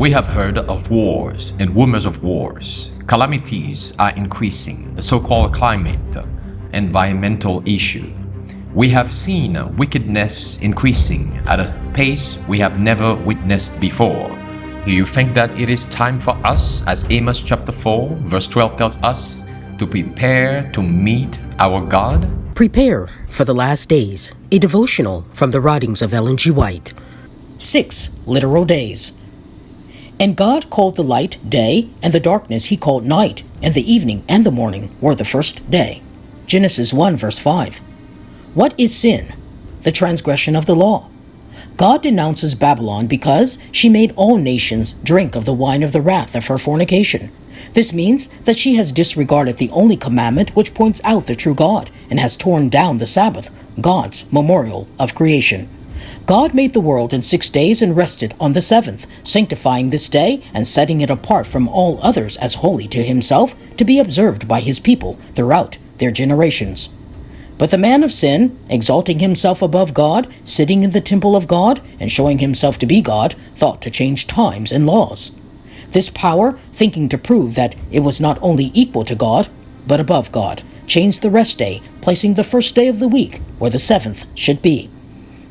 We have heard of wars and rumors of wars. Calamities are increasing, the so-called climate, environmental issue. We have seen wickedness increasing at a pace we have never witnessed before. Do you think that it is time for us, as Amos chapter 4 verse 12 tells us, to prepare to meet our God? Prepare for the Last Days, a devotional from the writings of Ellen G. White. 6 literal days. And God called the light day, and the darkness he called night, and the evening and the morning were the first day. Genesis 1 verse 5. What is sin? The transgression of the law. God denounces Babylon because she made all nations drink of the wine of the wrath of her fornication. This means that she has disregarded the only commandment which points out the true God and has torn down the Sabbath, God's memorial of creation. God made the world in 6 days and rested on the seventh, sanctifying this day and setting it apart from all others as holy to himself, to be observed by his people throughout their generations. But the man of sin, exalting himself above God, sitting in the temple of God, and showing himself to be God, thought to change times and laws. This power, thinking to prove that it was not only equal to God, but above God, changed the rest day, placing the first day of the week where the seventh should be.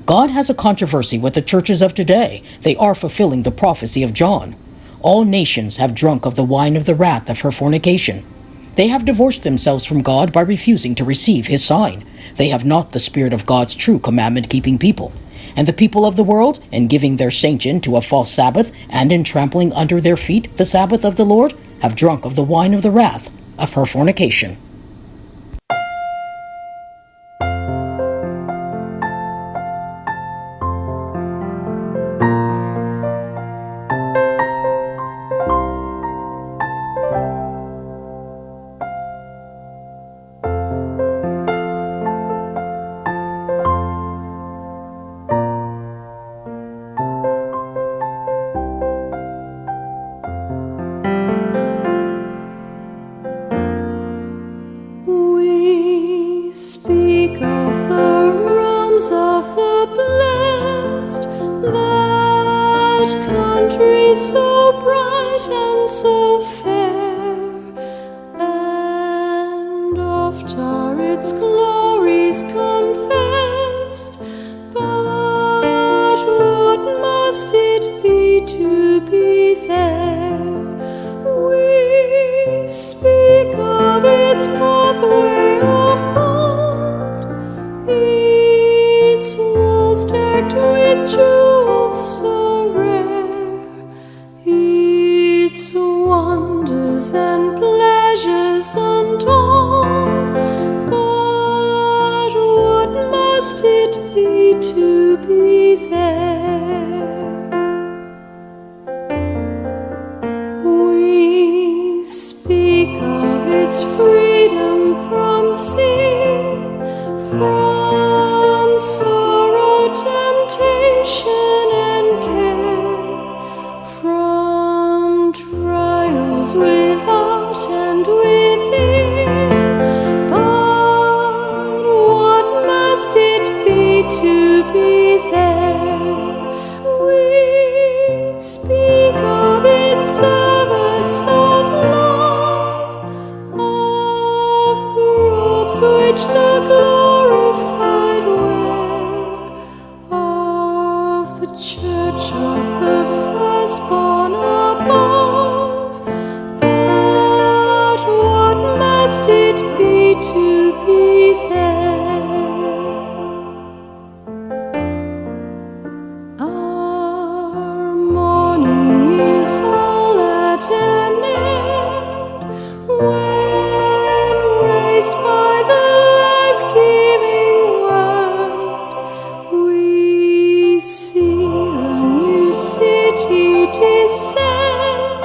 God has a controversy with the churches of today. They are fulfilling the prophecy of John. All nations have drunk of the wine of the wrath of her fornication. They have divorced themselves from God by refusing to receive his sign. They have not the spirit of God's true commandment-keeping people. And the people of the world, in giving their sanction to a false Sabbath, and in trampling under their feet the Sabbath of the Lord, have drunk of the wine of the wrath of her fornication. Speak of the realms of the blessed, that country so bright and so fair, and oft are its glories confessed. But what must it be to be there? We speak of its pathway of gold, its walls decked with jewels so rare, its wonders and pleasures untold. But what must it be to be there? We speak of its freedom from sin, from sorrow, temptation, and care, from trials without and within. But what must it be to be there? We speak of its service of love, of the robes which the glorified wear, of the church of the firstborn above. But what must it be to be there? Our morning is all at an end, when raised by the life-giving word, we see the new city descend,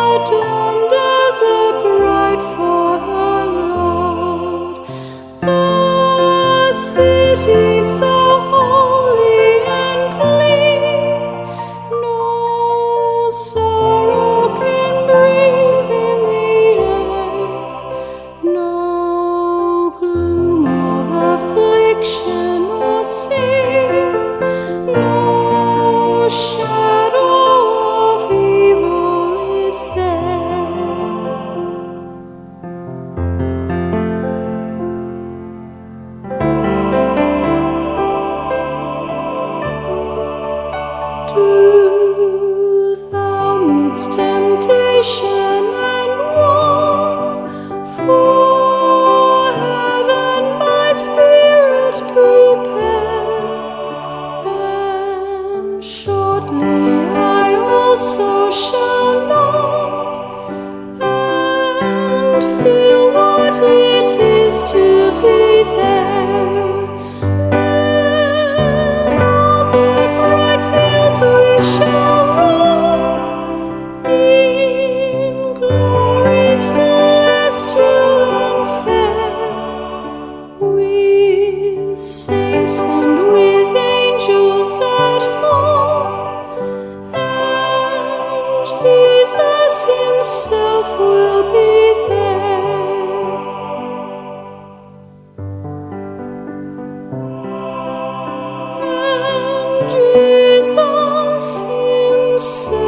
adorned as a bride for her Lord. The city so holy and clean, no Do thou midst temptation and war, for heaven my spirit prepare, and shortly I also shall know and feel what it is to be there. Then on the bright fields we shall roam, in glory celestial and fair, with saints and with angels at home, and Jesus himself will be there. And Jesus himself